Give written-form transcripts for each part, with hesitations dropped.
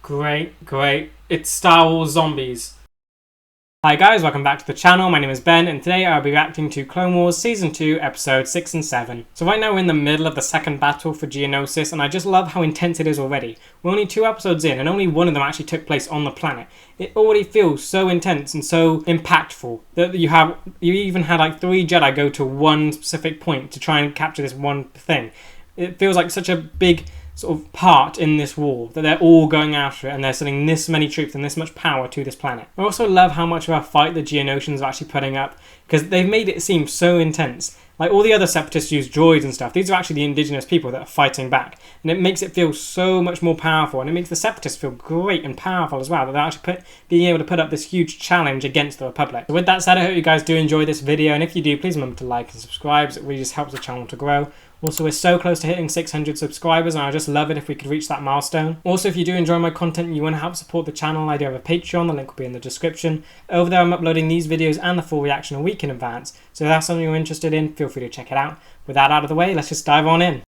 Great, great. It's Star Wars Zombies. Hi guys, welcome back to the channel. My name is Ben and today I'll be reacting to Clone Wars Season 2, Episode 6 and 7. So right now we're in the middle of the second battle for Geonosis and I just love how intense it is already. We're only 2 episodes in and only one of them actually took place on the planet. It already feels so intense and so impactful that you even had like 3 Jedi go to one specific point to try and capture this one thing. It feels like such a big sort of part in this war that they're all going after it and they're sending this many troops and this much power to this planet. I also love how much of a fight the Geonosians are actually putting up because they've made it seem so intense. Like all the other separatists use droids and stuff, these are actually the indigenous people that are fighting back, and it makes it feel so much more powerful, and it makes the separatists feel great and powerful as well, that they're actually being able to put up this huge challenge against the Republic. So with that said, I hope you guys do enjoy this video, and if you do, please remember to like and subscribe, it really just helps the channel to grow. Also, we're so close to hitting 600 subscribers and I just love it if we could reach that milestone. Also, if you do enjoy my content and you want to help support the channel, I do have a Patreon, the link will be in the description. Over there I'm uploading these videos and the full reaction a week in advance, so if that's something you're interested in, feel free to check it out. With that out of the way, let's just dive on in.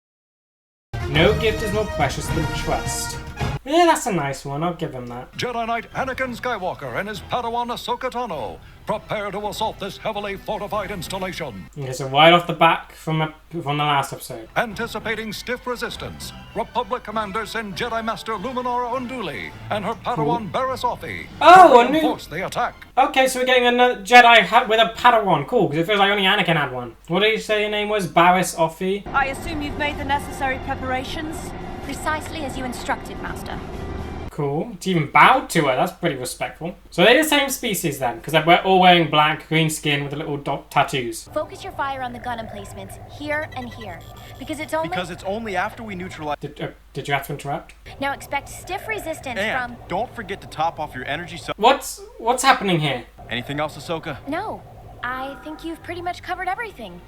No gift is more precious than trust. Yeah, that's a nice one, I'll give him that. Jedi Knight Anakin Skywalker and his Padawan Ahsoka Tano prepare to assault this heavily fortified installation. Okay, so right off the back from the last episode. Anticipating stiff resistance, Republic commanders send Jedi Master Luminara Unduli and her Padawan Barriss Offee to reinforce the attack. Okay, so we're getting another Jedi with a Padawan. Cool, because it feels like only Anakin had one. What did you say your name was? Barriss Offee? I assume you've made the necessary preparations? Precisely as you instructed, Master. Cool. It's even bowed to her. That's pretty respectful. So they're the same species then, because they're all wearing black, green skin with the little dot tattoos. Focus your fire on the gun emplacements here and here, because it's only after we neutralize. Did you have to interrupt? Now expect stiff resistance and from. don't forget to top off your energy. What's happening here? Anything else, Ahsoka? No, I think you've pretty much covered everything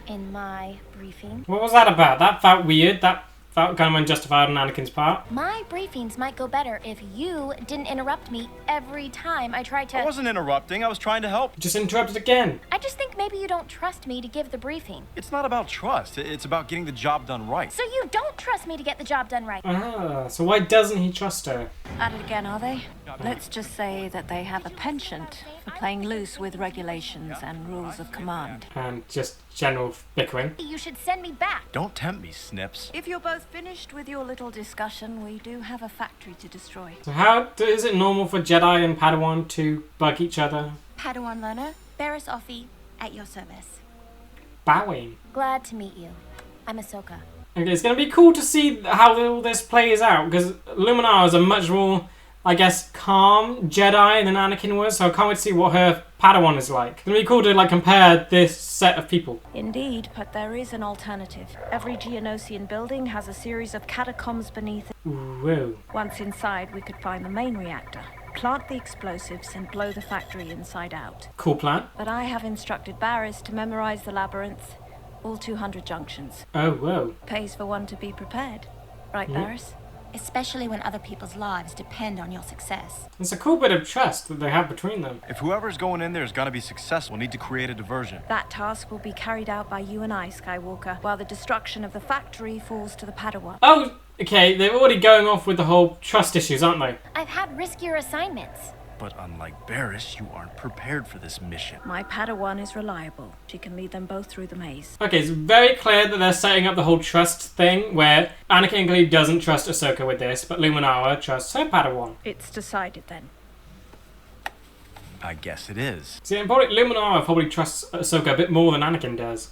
in my briefing. What was that about? That felt weird. That felt kind of unjustified on Anakin's part. My briefings might go better if you didn't interrupt me every time I tried to. I wasn't interrupting. I was trying to help. You just interrupted again. I just think maybe you don't trust me to give the briefing. It's not about trust. It's about getting the job done right. So you don't trust me to get the job done right. Ah, so why doesn't he trust her? At it again, are they? Let's just say that they have a penchant for playing loose with regulations and rules of command. And just general bickering. You should send me back. Don't tempt me, Snips. If you're both finished with your little discussion, we do have a factory to destroy. So how is it normal for Jedi and Padawan to bug each other? Padawan learner, Barriss Offee, at your service. Bowing. Glad to meet you. I'm Ahsoka. Okay, it's going to be cool to see how all this plays out, because Luminara is a much more, I guess, calm Jedi than Anakin was, so I can't wait to see what her Padawan is like. It's going to be cool to like compare this set of people. Indeed, but there is an alternative. Every Geonosian building has a series of catacombs beneath it. Whoa. Once inside, we could find the main reactor, plant the explosives, and blow the factory inside out. Cool plan. But I have instructed Barriss to memorize the labyrinth, all 200 junctions. Oh, whoa. Pays for one to be prepared. Right, Barriss? Especially when other people's lives depend on your success. It's a cool bit of trust that they have between them. If whoever's going in there is going to be successful, we'll need to create a diversion. That task will be carried out by you and I, Skywalker, while the destruction of the factory falls to the Padawan. Oh, okay, they're already going off with the whole trust issues, aren't they? I've had riskier assignments. But unlike Barriss, you aren't prepared for this mission. My Padawan is reliable. She can lead them both through the maze. Okay, it's very clear that they're setting up the whole trust thing, where Anakin clearly doesn't trust Ahsoka with this, but Luminara trusts her Padawan. It's decided then. I guess it is. See, and probably Luminara probably trusts Ahsoka a bit more than Anakin does.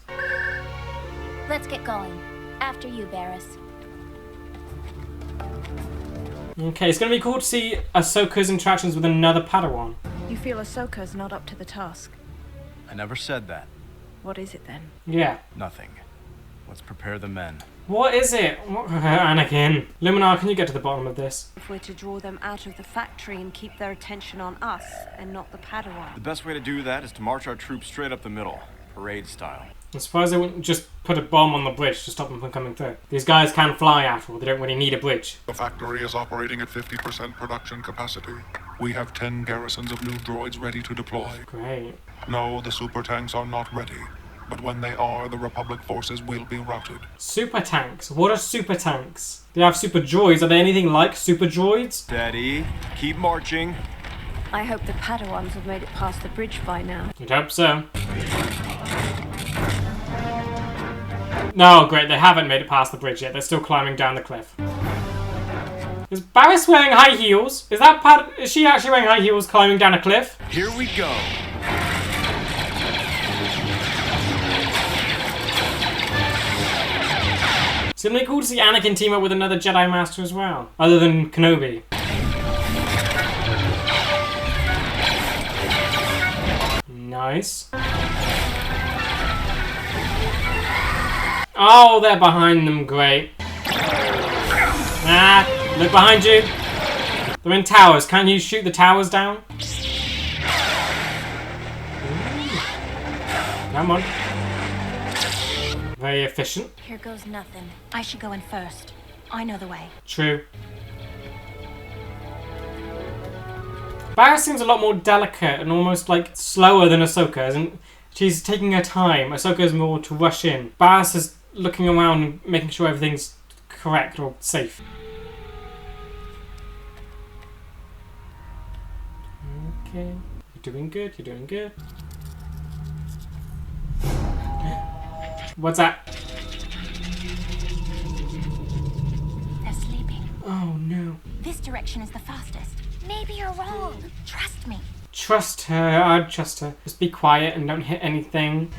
Let's get going. After you, Barriss. Okay, it's going to be cool to see Ahsoka's interactions with another Padawan. You feel Ahsoka's not up to the task. I never said that. What is it then? Yeah. Nothing. Let's prepare the men. What is it? Anakin. Luminara, can you get to the bottom of this? If we're to draw them out of the factory and keep their attention on us and not the Padawan. The best way to do that is to march our troops straight up the middle, parade style. I'm surprised they wouldn't just put a bomb on the bridge to stop them from coming through. These guys can fly after all, they don't really need a bridge. The factory is operating at 50% production capacity. We have 10 garrisons of new droids ready to deploy. Great. No, the super tanks are not ready. but when they are, the Republic forces will be routed. Super tanks. What are super tanks? They have super droids. Are they anything like super droids? Steady. Keep marching. I hope the Padawans have made it past the bridge by now. I'd hope so. No, great. They haven't made it past the bridge yet. They're still climbing down the cliff. Is Barriss wearing high heels? Is she actually wearing high heels climbing down a cliff? Here we go. It's gonna be cool to see Anakin team up with another Jedi Master as well, other than Kenobi. Nice. Oh, they're behind them. Great. Ah, look behind you. They're in towers. Can't you shoot the towers down? Come on. Very efficient. Here goes nothing. I should go in first. I know the way. True. Barriss seems a lot more delicate and almost like slower than Ahsoka, isn't? She's taking her time. Ahsoka's more to rush in. Barriss is looking around and making sure everything's correct or safe. Okay. You're doing good, you're doing good. What's that? They're sleeping. Oh no. This direction is the fastest. Maybe you're wrong. Trust me. Trust her, I'd trust her. Just be quiet and don't hit anything.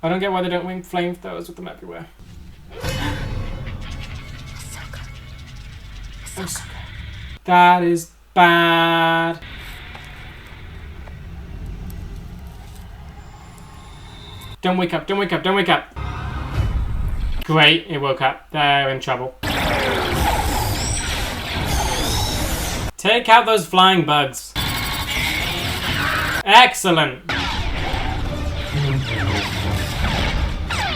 I don't get why they don't wing flamethrowers with them everywhere. Ahsoka. That is bad. Don't wake up, don't wake up, don't wake up. Great, it woke up. They're in trouble. Take out those flying bugs. Excellent.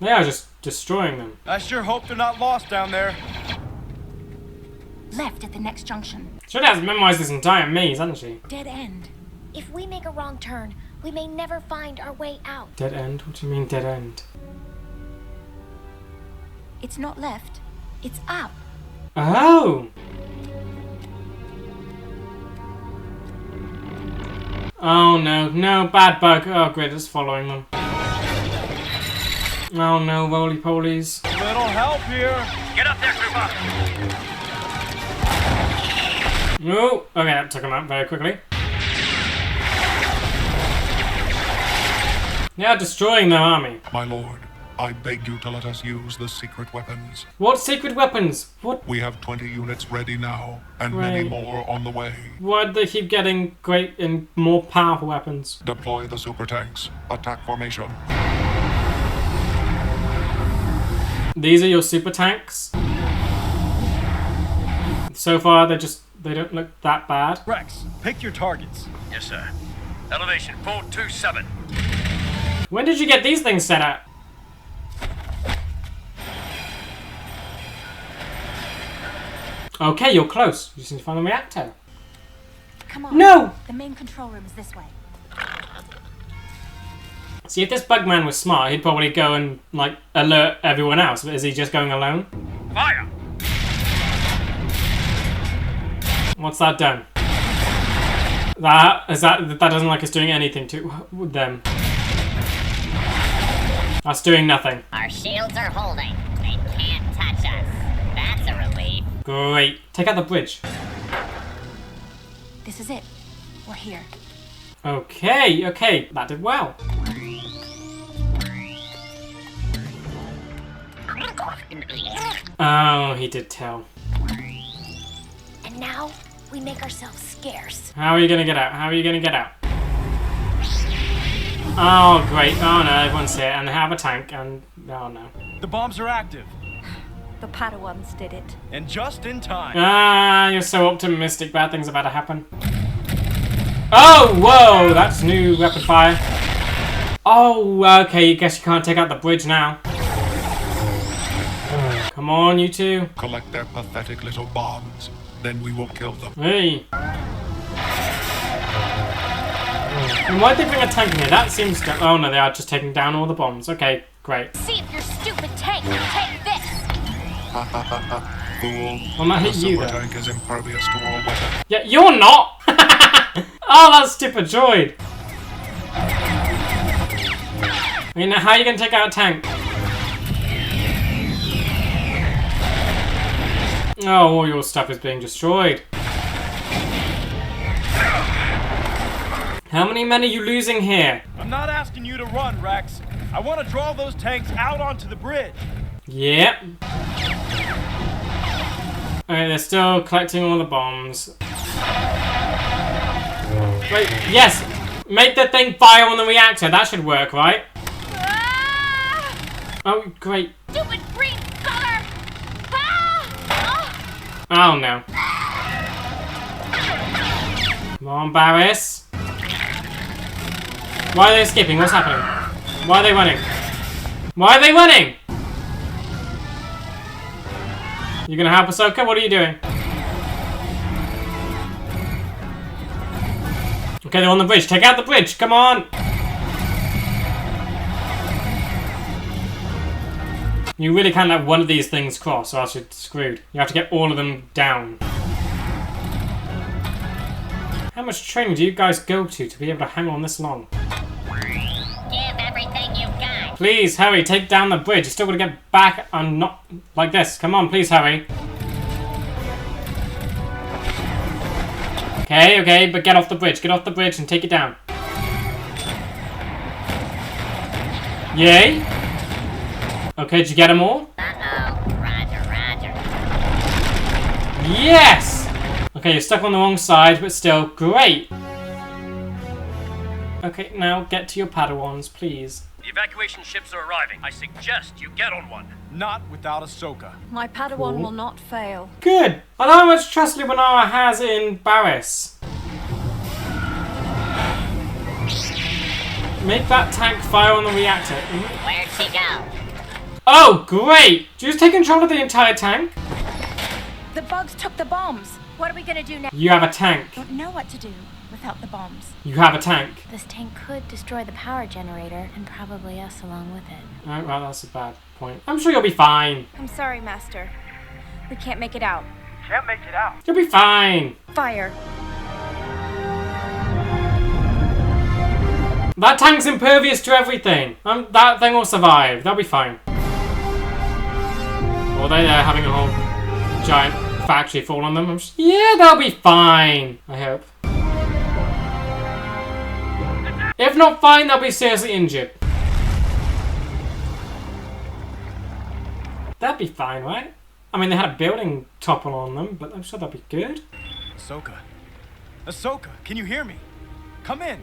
They are just destroying them. I sure hope they're not lost down there. Left at the next junction. She has memorized this entire maze, hasn't she? Dead end. If we make a wrong turn, we may never find our way out. Dead end? What do you mean dead end? It's not left. It's up. Oh! Oh no, no, bad bug. Oh great, it's following them. Oh no, roly-polies. Little help here. Get up there, Krupa. No, okay, that took him out very quickly. They are destroying their army. My lord, I beg you to let us use the secret weapons. What secret weapons? What? We have 20 units ready now, and many Right. more on the way. Why do they keep getting great and more powerful weapons? Deploy the super tanks. Attack formation. These are your super tanks. So far, they don't look that bad. Rex, pick your targets. Yes, sir. Elevation 427. When did you get these things set up? Okay, you're close. You just need to find the reactor. Come on. No! The main control room is this way. See, if this bugman was smart, he'd probably go and, like, alert everyone else. But is he just going alone? Fire! What's that done? That doesn't like us doing anything to them. That's doing nothing. Our shields are holding. They can't touch us. That's a relief. Great. Take out the bridge. This is it. We're here. Okay, okay. That did well. Oh, he did tell. And now, we make ourselves scarce. How are you gonna get out? How are you gonna get out? Oh, great. Oh no, everyone's here. And they have a tank, and... oh no. The bombs are active. The Padawans did it. And just in time. Ah, you're so optimistic. Bad things are about to happen. Oh, whoa! That's new weapon fire. Oh, okay. I guess you can't take out the bridge now. Come on, you two. Collect their pathetic little bombs. Then we will kill them. Hey. And why'd they bring a tank in here? That seems to... Oh no, they are just taking down all the bombs. Okay, great. See if your stupid tank can take this. Fool. Well, not The hit you silver though. tank is impervious to all weather. Yeah, you're not! Oh, that stupid droid! I mean, how are you gonna take out a tank? Oh, all your stuff is being destroyed. How many men are you losing here? I'm not asking you to run, Rex. I want to draw those tanks out onto the bridge. Yep. Okay, they're still collecting all the bombs. Wait, yes! Make the thing fire on the reactor. That should work, right? Oh, great. Stupid green color! Ah! Oh, no. Come on, Barris. Why are they escaping? What's happening? Why are they running? Why are they running? You gonna help Ahsoka? What are you doing? Okay, they're on the bridge. Take out the bridge. Come on. You really can't let one of these things cross or else you're screwed. You have to get all of them down. How much training do you guys go to be able to hang on this long? Give everything you've got. Please, hurry, take down the bridge. You still gotta get back and not like this. Come on, please hurry. Okay, but get off the bridge. Get off the bridge and take it down. Yay. Okay, did you get them all? Uh-oh. Roger, roger. Yes! Okay, you're stuck on the wrong side, but still, great. Okay, now get to your Padawans, please. The evacuation ships are arriving. I suggest you get on one. Not without Ahsoka. My Padawan will not fail. Good. I know how much trust Luminara has in Barris. Make that tank fire on the reactor. Where'd she go? Oh, great! Do you just take control of the entire tank? The bugs took the bombs. What are we gonna do now? You have a tank. Don't know what to do without the bombs. You have a tank. This tank could destroy the power generator and probably us along with it. Oh, well, that's a bad point. I'm sure you'll be fine. I'm sorry, Master. We can't make it out. Can't make it out. You'll be fine. Fire. That tank's impervious to everything. That thing will survive. They'll be fine. Or they're having a whole giant factory fall on them. Yeah, they'll be fine. I hope. If not fine, they'll be seriously injured. That'd be fine, right? I mean, they had a building topple on them, but I'm sure they'll be good. Ahsoka. Ahsoka, can you hear me? Come in.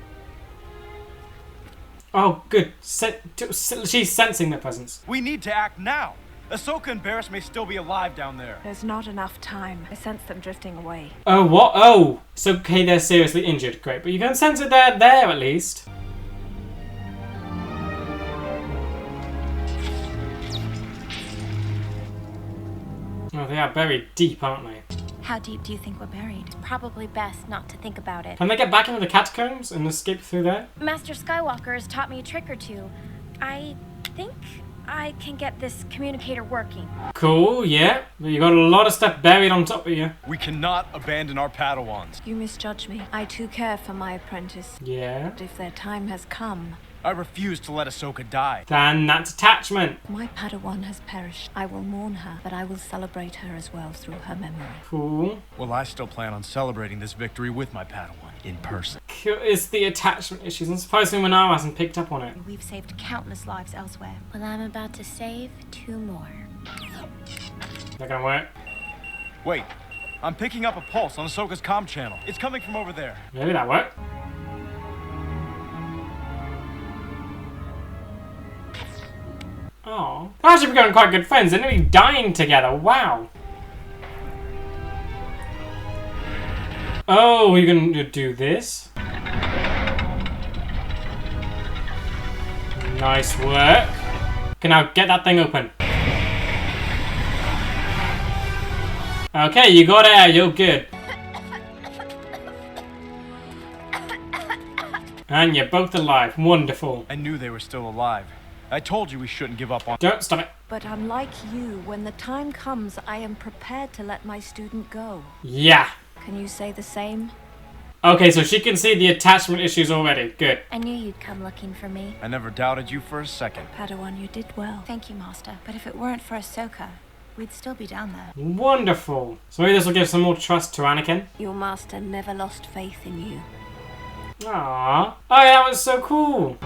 Oh, good. She's sensing their presence. We need to act now. Ahsoka and Barris may still be alive down there. There's not enough time. I sense them drifting away. Oh, what? Oh, so okay, they're seriously injured. Great, but you can sense that they're there at least. Oh, they are buried deep, aren't they? How deep do you think we're buried? It's probably best not to think about it. Can they get back into the catacombs and escape through there? Master Skywalker has taught me a trick or two. I think I can get this communicator working. Cool, yeah. But you got a lot of stuff buried on top of you. We cannot abandon our Padawans. You misjudge me. I too care for my apprentice. Yeah. But if their time has come, I refuse to let Ahsoka die. Then that's attachment. my Padawan has perished. I will mourn her, but I will celebrate her as well through her memory. Cool. Well, I still plan on celebrating this victory with my Padawan in person. It's the attachment issues. I'm surprised Luminara hasn't picked up on it. We've saved countless lives elsewhere. Well, I'm about to save 2 more. They're gonna work. Wait, I'm picking up a pulse on Ahsoka's comm channel. It's coming from over there. Maybe that worked. Oh, they're actually becoming quite good friends. They're nearly dying together. Wow. Oh, you're gonna do this? Nice work. Okay, now get that thing open. Okay, you got air. You're good. And you're both alive. Wonderful. I knew they were still alive. I told you we shouldn't give up on... Don't stop it. But unlike you, when the time comes, I am prepared to let my student go. Yeah. Can you say the same? Okay, so she can see the attachment issues already. Good. I knew you'd come looking for me. I never doubted you for a second. Padawan, you did well. Thank you, Master. But if it weren't for Ahsoka, we'd still be down there. Wonderful. So maybe this will give some more trust to Anakin. Your master never lost faith in you. Aww. Oh yeah, that was so cool.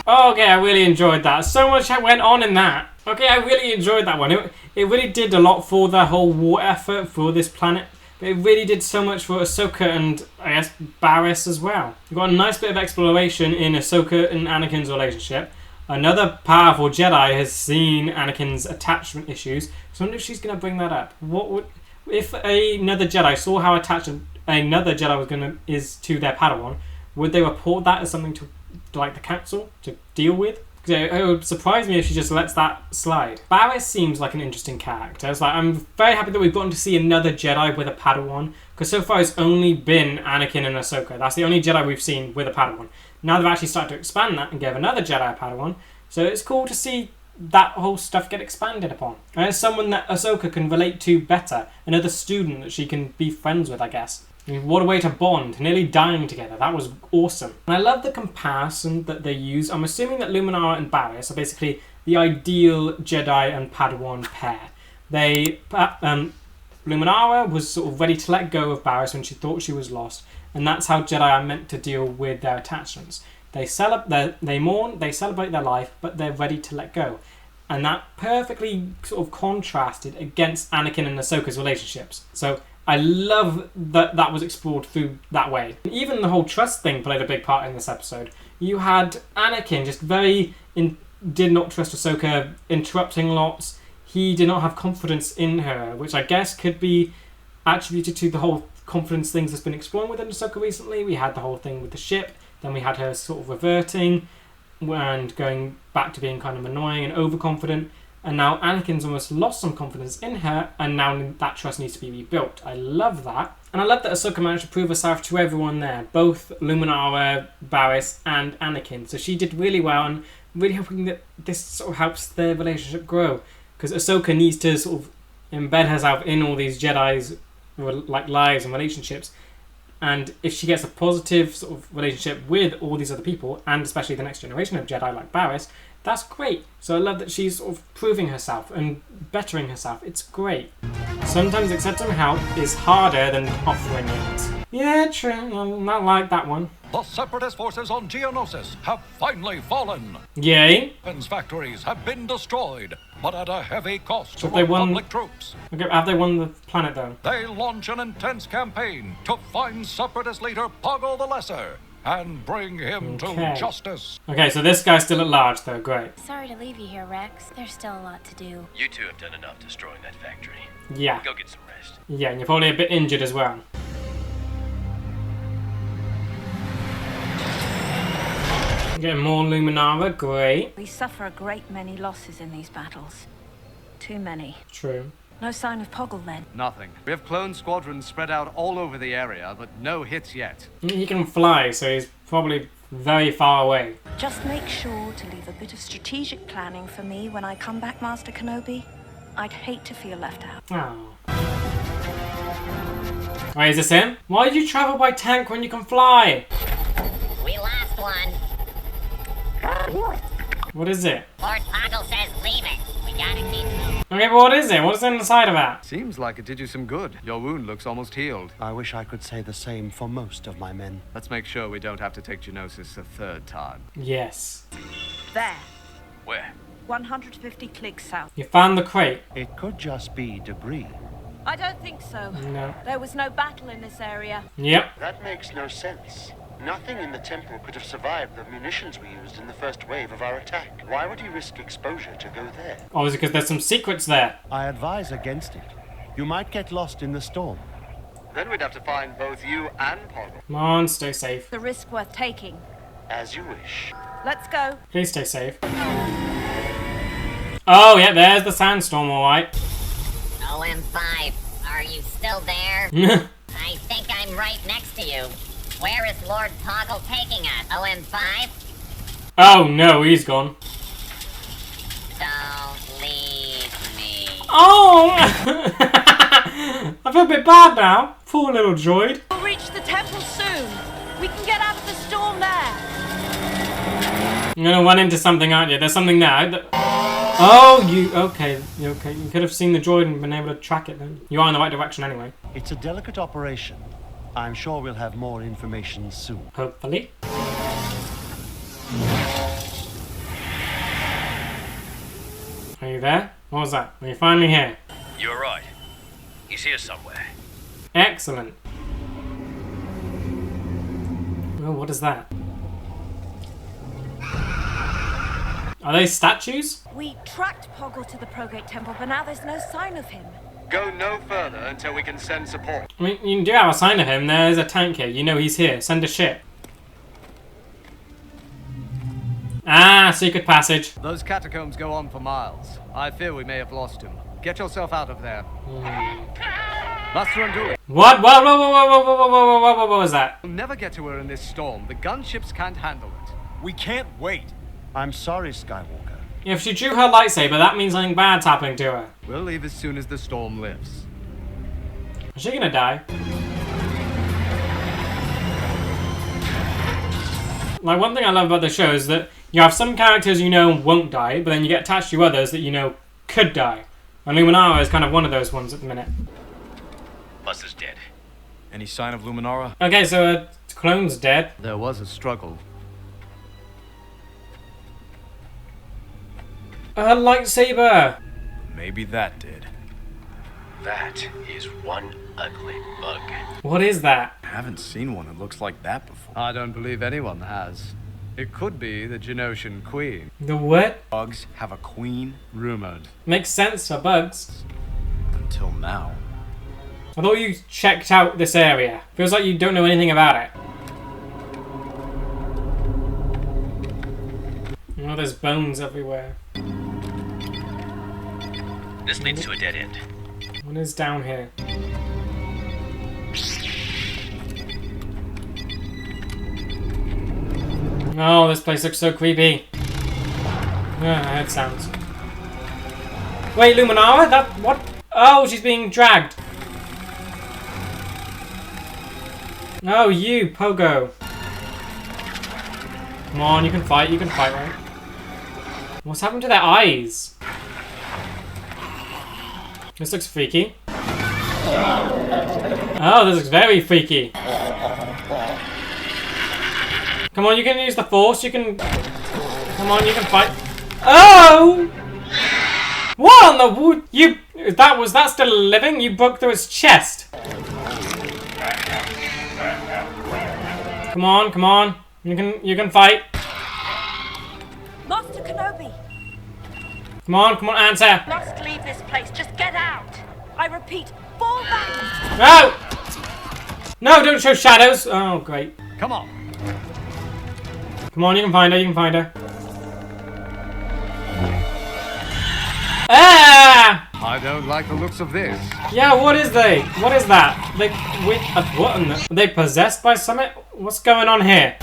Okay, I really enjoyed that. So much went on in that. Okay, I really enjoyed that one. It really did a lot for the whole war effort for this planet. But it really did so much for Ahsoka and, I guess, Barriss as well. We've got a nice bit of exploration in Ahsoka and Anakin's relationship. Another powerful Jedi has seen Anakin's attachment issues. So I wonder if she's going to bring that up. What would... If another Jedi saw how attached another Jedi is to their Padawan, would they report that as something to like the council to deal with? Because it would surprise me if she just lets that slide. Barriss seems like an interesting character. It's like, I'm very happy that we've gotten to see another Jedi with a Padawan, because so far it's only been Anakin and Ahsoka. That's the only Jedi we've seen with a Padawan. Now they've actually started to expand that and give another Jedi a Padawan, so it's cool to see that whole stuff get expanded upon. And it's someone that Ahsoka can relate to better, another student that she can be friends with, I guess. I mean, what a way to bond, nearly dying together. That was awesome. And I love the comparison that they use. I'm assuming that Luminara and Barriss are basically the ideal Jedi and Padawan pair. Luminara was sort of ready to let go of Barriss when she thought she was lost, and that's how Jedi are meant to deal with their attachments. They mourn, they celebrate their life, but they're ready to let go. And that perfectly sort of contrasted against Anakin and Ahsoka's relationships. So I love that that was explored through that way. And even the whole trust thing played a big part in this episode. You had Anakin just did not trust Ahsoka, interrupting lots. He did not have confidence in her, which I guess could be attributed to the whole confidence things that's been exploring within Ahsoka recently. We had the whole thing with the ship, then we had her sort of reverting and going back to being kind of annoying and overconfident. And now Anakin's almost lost some confidence in her, and now that trust needs to be rebuilt. I love that. And I love that Ahsoka managed to prove herself to everyone there, both Luminara, Barriss, and Anakin. So she did really well, and really hoping that this sort of helps their relationship grow. Because Ahsoka needs to sort of embed herself in all these Jedi's like lives and relationships. And if she gets a positive sort of relationship with all these other people, and especially the next generation of Jedi like Barriss, that's great. So I love that she's sort of proving herself and bettering herself. It's great. Sometimes accepting help is harder than offering it. Yeah, true. I'm not like that one. The Separatist forces on Geonosis have finally fallen. Yay. Weapons factories have been destroyed, but at a heavy cost to Have they won- Republic troops. Okay, have they won the planet though? They launch an intense campaign to find Separatist leader Poggle the Lesser and bring him Okay. to justice. Okay, so this guy's still at large though. Great. Sorry to leave you here, Rex. There's still a lot to do. You two have done enough destroying that factory. Yeah. Go get some rest. Yeah, and you're probably a bit injured as well. Getting more Luminara, great. We suffer a great many losses in these battles. Too many. True. No sign of Poggle then. Nothing. We have clone squadrons spread out all over the area, but no hits yet. He can fly, so he's probably very far away. Just make sure to leave a bit of strategic planning for me when I come back, Master Kenobi. I'd hate to feel left out. Oh. Wait, is this him? Why did you travel by tank when you can fly? We lost one. What is it? Lord Poggle says leave it. We gotta keep moving. Okay, but what is it? What's inside of that? Seems like it did you some good. Your wound looks almost healed. I wish I could say the same for most of my men. Let's make sure we don't have to take Geonosis a third time. Yes. There. Where? 150 clicks south. You found the crate. It could just be debris. I don't think so. No. There was no battle in this area. Yep. That makes no sense. Nothing in the temple could have survived the munitions we used in the first wave of our attack. Why would he risk exposure to go there? Oh, is it because there's some secrets there? I advise against it. You might get lost in the storm. Then we'd have to find both you and Poggle. Come on, stay safe. The risk worth taking. As you wish. Let's go. Please stay safe. Oh, yeah, there's the sandstorm, alright. OM5, are you still there? I think I'm right next to you. Where is Lord Toggle taking us? OM5? Oh no, he's gone. Don't leave me. Oh! I feel a bit bad now. Poor little droid. We'll reach the temple soon. We can get out of the storm there. You're gonna run into something, aren't you? There's something there. Oh, you... Okay, you okay. You could have seen the droid and been able to track it then. You are in the right direction anyway. It's a delicate operation. I'm sure we'll have more information soon. Hopefully. Are you there? What was that? Are you finally here? You're right. He's here somewhere. Excellent. Oh, what is that? Are they statues? We tracked Poggle to the Progate Temple, but now there's no sign of him. Go no further until we can send support. I mean, you do have a sign of him. There's a tank here. You know he's here. Send a ship. Ah, secret passage. Those catacombs go on for miles. I fear we may have lost him. Get yourself out of there. Master Unduli. What? Whoa, whoa, whoa, whoa, whoa, whoa, whoa, whoa, whoa, what was that? We'll never get to her in this storm. The gunships can't handle it. We can't wait. I'm sorry, Skywalker. If she drew her lightsaber, that means something bad's happening to her. We'll leave as soon as the storm lifts. Is she gonna die? Like, one thing I love about the show is that you have some characters you know won't die, but then you get attached to others that you know could die. And Luminara is kind of one of those ones at the minute. Buster's dead. Any sign of Luminara? Okay, so clone's dead. There was a struggle. A lightsaber! Maybe that did. That is one ugly bug. What is that? I haven't seen one that looks like that before. I don't believe anyone has. It could be the Geonosian queen. The what? Bugs have a queen? Rumored. Makes sense for bugs. Until now. I thought you checked out this area. Feels like you don't know anything about it. Oh, there's bones everywhere. This leads to a dead end. What is down here? Oh, this place looks so creepy. Ah, I heard sounds. Wait, Luminara? That... what? Oh, she's being dragged. Oh, you, Pogo. Come on, you can fight, right? What's happened to their eyes? This looks freaky. Oh, this looks very freaky. Come on, you can use the force, you can... Come on, you can fight. Oh! What on the wood? You... was that still living? You broke through its chest. Come on, come on. You can fight. Master Kenobi! Come on, answer. Must leave this place. Just get out. I repeat, fall back. No! No, don't show shadows. Oh, great. Come on. Come on, you can find her, Ah! I don't like the looks of this. Yeah, what is they? What is that? What in the... Are they possessed by something? What's going on here?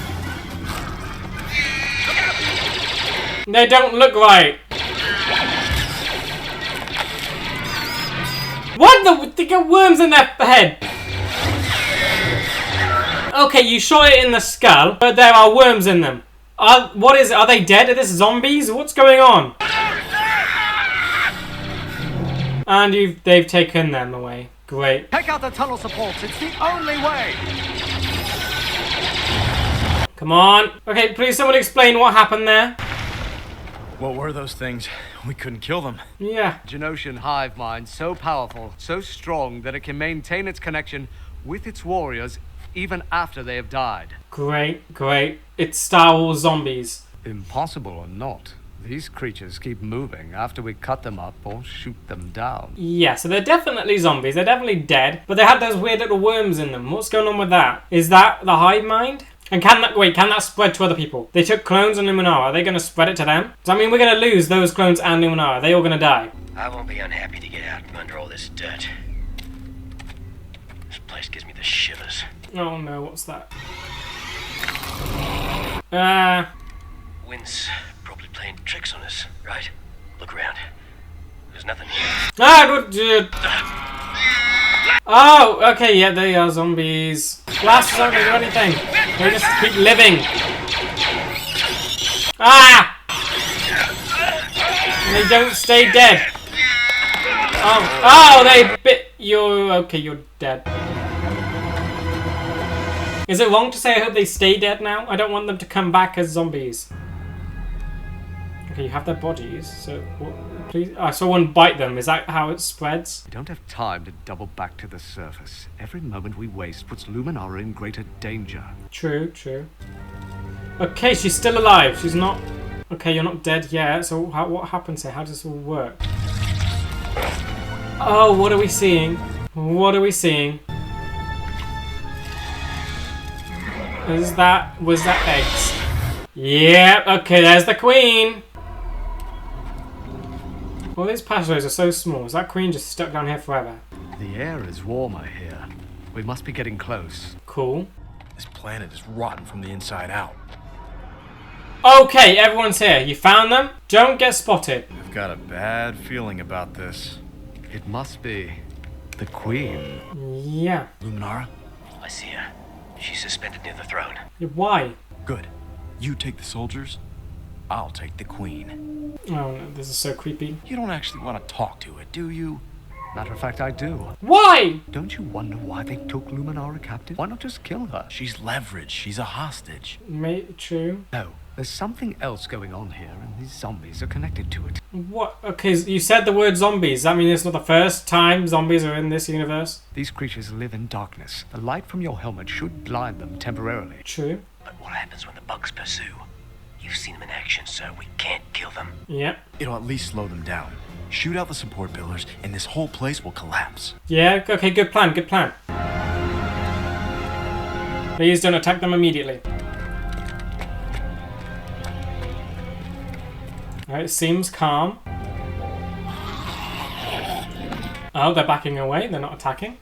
They don't look right. What the... They got worms in their head. Okay, you shot it in the skull, but there are worms in them. What is it? Are they dead? Are this zombies? What's going on? And they've taken them away. Great. Take out the tunnel supports. It's the only way. Come on. Okay, please someone explain what happened there. What were those things? We couldn't kill them. Yeah. Geonosian hive mind so powerful, so strong that it can maintain its connection with its warriors even after they have died. Great, great. It's Star Wars zombies. Impossible or not, these creatures keep moving after we cut them up or shoot them down. Yeah, so they're definitely zombies. They're definitely dead, but they had those weird little worms in them. What's going on with that? Is that the hive mind? And can that spread to other people? They took clones and Luminara. Are they going to spread it to them? Does that mean we're going to lose those clones and Luminara? Are they all going to die? I won't be unhappy to get out from under all this dirt. This place gives me the shivers. Oh no, what's that? Wind's probably playing tricks on us, right? Look around. There's nothing here. Oh, okay, yeah, they are zombies. Blasts don't do anything. They just keep living. Ah! They don't stay dead. Oh, they bit you. Okay, you're dead. Is it wrong to say I hope they stay dead now? I don't want them to come back as zombies. Okay, you have their bodies, so please. I saw one bite them. Is that how it spreads? We don't have time to double back to the surface. Every moment we waste puts Luminara in greater danger. True, true. Okay, she's still alive. She's not. Okay, you're not dead yet. So what happens here? How does this all work? Oh, what are we seeing? What are we seeing? Was that eggs? Yep. Okay, there's the queen. Well, these passageways are so small. Is that queen just stuck down here forever? The air is warmer here. We must be getting close. Cool. This planet is rotten from the inside out. Okay, everyone's here. You found them? Don't get spotted. I've got a bad feeling about this. It must be the queen. Yeah. Luminara? I see her. She's suspended near the throne. Why? Good. You take the soldiers, I'll take the queen. Oh no, this is so creepy. You don't actually want to talk to it, do you? Matter of fact, I do. Why? Don't you wonder why they took Luminara captive? Why not just kill her? She's leverage. She's a hostage. True. No, there's something else going on here, and these zombies are connected to it. What? Okay, you said the word zombies. Does that mean it's not the first time zombies are in this universe? These creatures live in darkness. The light from your helmet should blind them temporarily. True. But what happens when the bugs pursue? You've seen them in action, sir. We can't kill them. Yep. It'll at least slow them down. Shoot out the support pillars, and this whole place will collapse. Yeah, okay, good plan, good plan. Please don't attack them immediately. Alright, it seems calm. Oh, they're backing away, they're not attacking.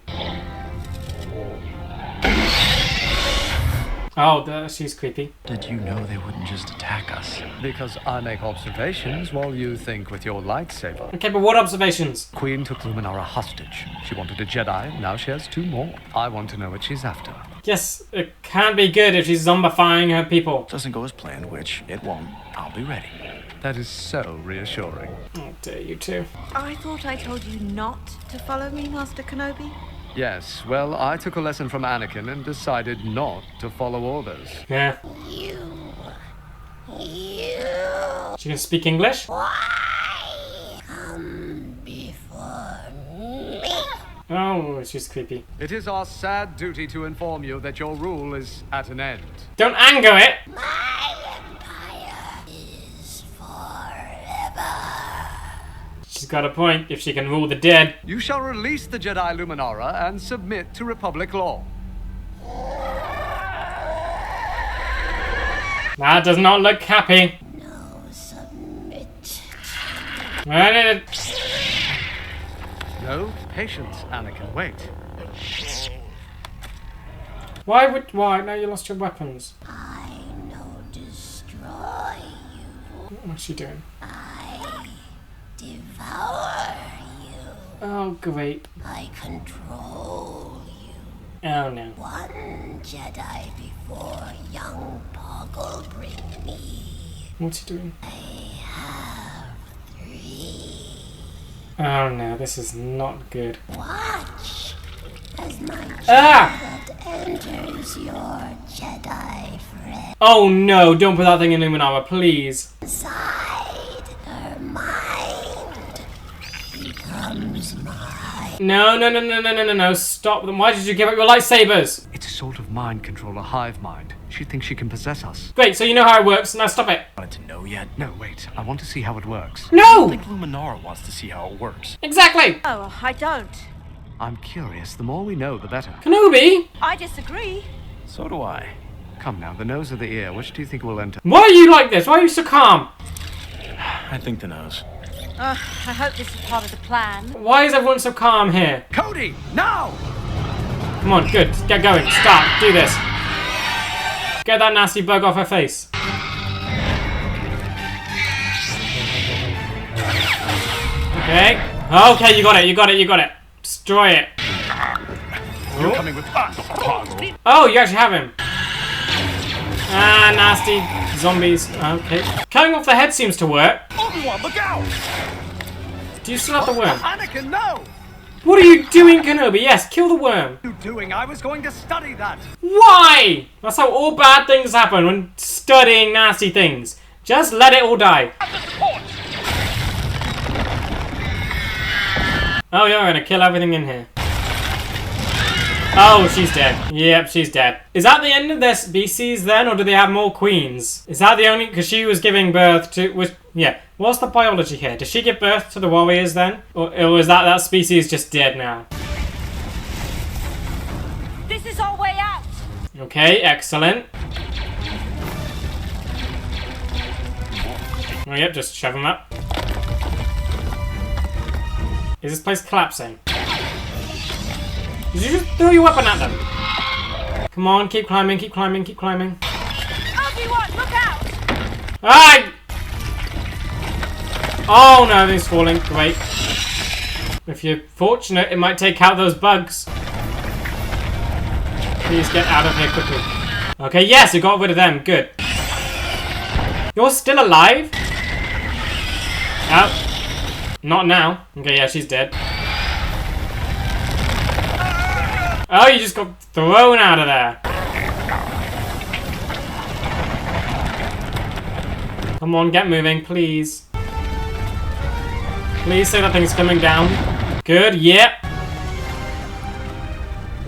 Oh, she's creepy. Did you know they wouldn't just attack us? Because I make observations while you think with your lightsaber. Okay, but what observations? Queen took Luminara hostage. She wanted a Jedi, now she has 2 more. I want to know what she's after. Yes, it can't be good if she's zombifying her people. Doesn't go as planned, which it won't. I'll be ready. That is so reassuring. Oh, dare you two. I thought I told you not to follow me, Master Kenobi. Yes, well, I took a lesson from Anakin and decided not to follow orders. Yeah. You. She can speak English? Why come before me? Oh, she's creepy. It is our sad duty to inform you that your rule is at an end. Don't anger it! My empire is forever. She's got a point. If she can rule the dead. You shall release the Jedi Luminara and submit to Republic law. That does not look happy. No, submit. No, patience, Anakin. Wait. Why? Now you lost your weapons. I know destroy you. What's she doing? I devour you. Oh, great. I control you. Oh, no. One Jedi before young Poggle bring me. What's he doing? I have 3. Oh, no. This is not good. Watch as my Ah! child enters your Jedi friend. Oh, no. Don't put that thing in Luminara, please. Inside her mind becomes mine. No. Stop them. Why did you give up your lightsabers? It's a sort of mind control, a hive mind. She thinks she can possess us. Great, so you know how it works. Now stop it. Wanted to know yet? No, wait. I want to see how it works. I No! think Luminara wants to see how it works. Exactly! Oh, I don't. I'm curious. The more we know, the better. Kenobi? I disagree. So do I. Come now, the nose or the ear. Which do you think will enter? Why are you like this? Why are you so calm? I think the nose. I hope this is part of the plan. Why is everyone so calm here? Cody, now! Come on, good. Get going. Start. Do this. Get that nasty bug off her face. Okay. Okay, you got it. You got it. You got it. Destroy it. You're coming with us. Oh, you actually have him. Ah, nasty zombies. Okay. Cutting off the head seems to work. Obi-Wan, look out! Do you still have the worm? Anakin, no! What are you doing, Kenobi? Yes, kill the worm. What are you doing? I was going to study that. Why? That's how all bad things happen when studying nasty things. Just let it all die. Oh, you're gonna kill everything in here. Oh, she's dead. Yep, she's dead. Is that the end of their species then, or do they have more queens? Is that the only... Because she was giving birth to... Yeah. What's the biology here? Does she give birth to the warriors then? Or is that species just dead now? This is our way out. Okay, excellent. Oh, yep, just shove them up. Is this place collapsing? Did you just throw your weapon at them? Come on, keep climbing, keep climbing, keep climbing. Obi-Wan, look out! Ah! Oh no, everything's falling. Great. If you're fortunate, it might take out those bugs. Please get out of here quickly. Okay, yes, you got rid of them. Good. You're still alive? Oh. Not now. Okay, yeah, she's dead. Oh, you just got thrown out of there. Come on, get moving, please. Please say that thing's coming down. Good, yep.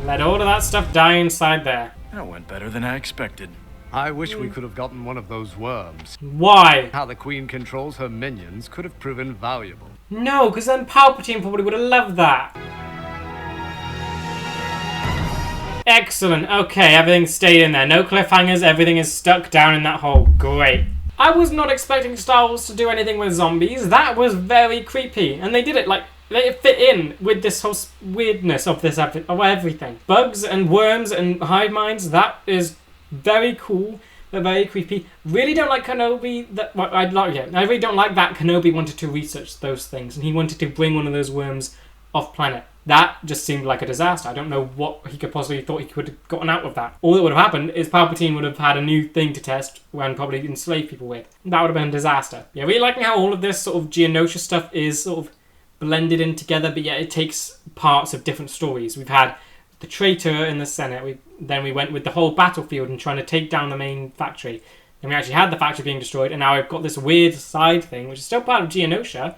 Let all of that stuff die inside there. That went better than I expected. I wish we could have gotten one of those worms. Why? How the Queen controls her minions could have proven valuable. No, because then Palpatine probably would have loved that. Excellent. Okay, everything stayed in there. No cliffhangers. Everything is stuck down in that hole. Great. I was not expecting Star Wars to do anything with zombies. That was very creepy. And they did it, like, they fit in with this whole weirdness of this, of everything. Bugs and worms and hive minds, that is very cool, but very creepy. Really don't like Kenobi. I really don't like that Kenobi wanted to research those things. And he wanted to bring one of those worms off planet. That just seemed like a disaster. I don't know what he could possibly thought he could have gotten out of that. All that would have happened is Palpatine would have had a new thing to test and probably enslave people with. That would have been a disaster. Yeah, really liking how all of this sort of Geonosis stuff is sort of blended in together, but yeah, it takes parts of different stories. We've had the traitor in the Senate. Then we went with the whole battlefield and trying to take down the main factory. Then we actually had the factory being destroyed, and now we've got this weird side thing, which is still part of Geonosis,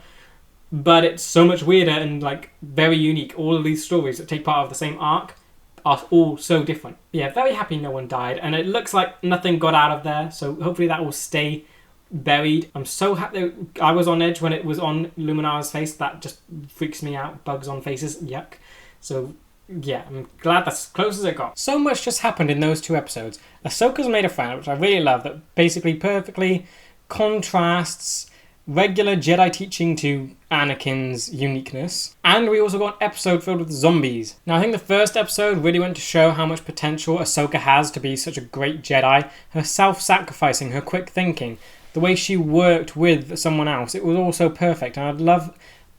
but it's so much weirder and like very unique. All of these stories that take part of the same arc are all so different. But yeah, very happy no one died, and it looks like nothing got out of there, so hopefully that will stay buried. I'm so happy. I was on edge when it was on Luminara's face. That just freaks me out. Bugs on faces, yuck. So yeah, I'm glad that's as close as it got. So much just happened in those two episodes. Ahsoka's made a friend, which I really love, that basically perfectly contrasts regular Jedi teaching to Anakin's uniqueness. And we also got an episode filled with zombies. Now, I think the first episode really went to show how much potential Ahsoka has to be such a great Jedi. Her self-sacrificing, her quick thinking, the way she worked with someone else, it was all so perfect. And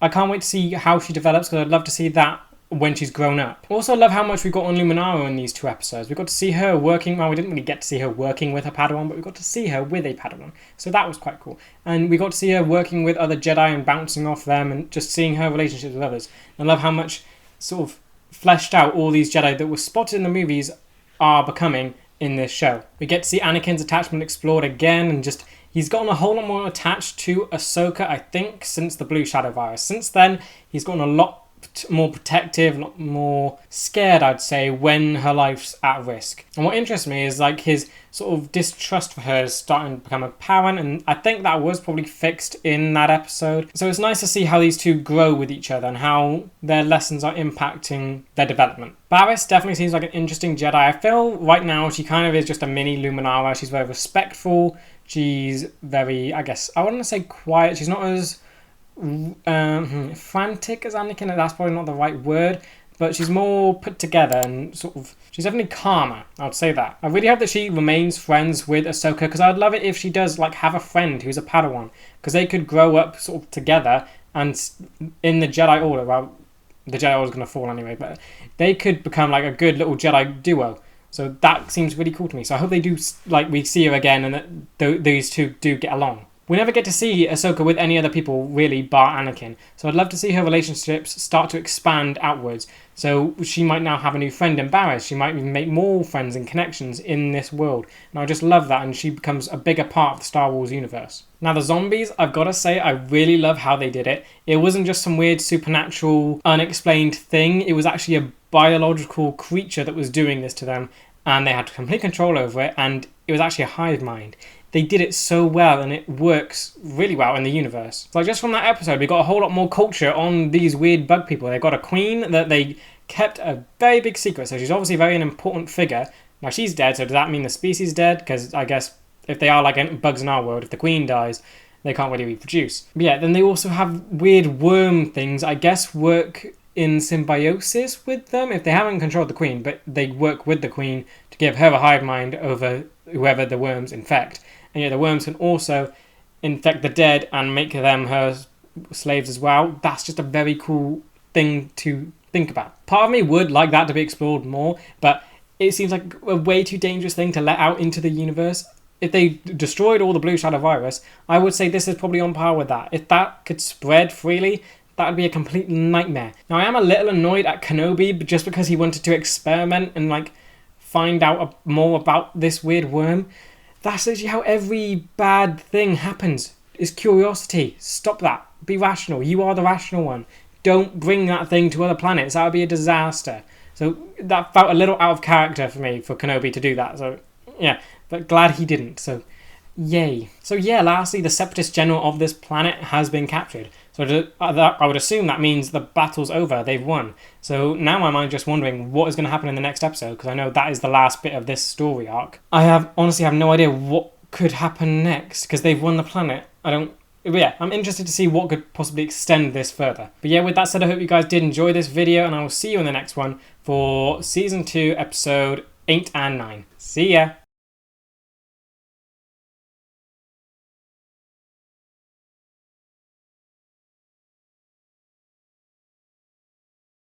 I can't wait to see how she develops, because I'd love to see that when she's grown up. Also, I love how much we got on Luminara in these two episodes. We got to see her working, well, we didn't really get to see her working with her Padawan, but we got to see her with a Padawan. So that was quite cool. And we got to see her working with other Jedi and bouncing off them and just seeing her relationships with others. And I love how much sort of fleshed out all these Jedi that were spotted in the movies are becoming in this show. We get to see Anakin's attachment explored again, and just he's gotten a whole lot more attached to Ahsoka, I think, since the Blue Shadow virus. Since then, he's gotten a lot more protective, a lot more scared, I'd say, when her life's at risk. And what interests me is like his sort of distrust for her is starting to become apparent, and I think that was probably fixed in that episode. So it's nice to see how these two grow with each other and how their lessons are impacting their development. Barriss definitely seems like an interesting Jedi. I feel right now she kind of is just a mini Luminara. She's very respectful. She's very, I guess, I wouldn't say quiet. She's not as frantic as Anakin. That's probably not the right word, but she's more put together and sort of, she's definitely calmer, I would say that. I really hope that she remains friends with Ahsoka, because I'd love it if she does like have a friend who's a Padawan, because they could grow up sort of together, and in the Jedi Order, well, the Jedi Order's going to fall anyway, but they could become like a good little Jedi duo. So that seems really cool to me. So I hope they do, like, we see her again and that these two do get along. We never get to see Ahsoka with any other people, really, bar Anakin. So I'd love to see her relationships start to expand outwards. So she might now have a new friend in Barriss. She might even make more friends and connections in this world. And I just love that, and she becomes a bigger part of the Star Wars universe. Now the zombies, I've got to say, I really love how they did it. It wasn't just some weird supernatural, unexplained thing. It was actually a biological creature that was doing this to them. And they had complete control over it, and it was actually a hive mind. They did it so well, and it works really well in the universe. So just from that episode, we got a whole lot more culture on these weird bug people. They've got a queen that they kept a very big secret, so she's obviously very an important figure. Now she's dead, so does that mean the species is dead? Because I guess if they are like bugs in our world, if the queen dies, they can't really reproduce. But yeah, then they also have weird worm things, I guess work in symbiosis with them if they haven't controlled the queen, but they work with the queen to give her a hive mind over whoever the worms infect. And yeah, the worms can also infect the dead and make them her slaves as well. That's just a very cool thing to think about. Part of me would like that to be explored more, but it seems like a way too dangerous thing to let out into the universe. If they destroyed all the blue shadow virus, I would say this is probably on par with that. If that could spread freely, that would be a complete nightmare. Now I am a little annoyed at Kenobi just because he wanted to experiment and like find out more about this weird worm. That's literally how every bad thing happens, is curiosity. Stop that. Be rational. You are the rational one. Don't bring that thing to other planets. That would be a disaster. So that felt a little out of character for me, for Kenobi to do that. So yeah, but glad he didn't. So yay. So yeah, lastly, the Separatist general of this planet has been captured. So I would assume that means the battle's over, they've won. So now I'm just wondering what is going to happen in the next episode, because I know that is the last bit of this story arc. I honestly have no idea what could happen next, because they've won the planet. Yeah, I'm interested to see what could possibly extend this further. But yeah, with that said, I hope you guys did enjoy this video, and I will see you in the next one for Season 2, Episode 8 and 9. See ya!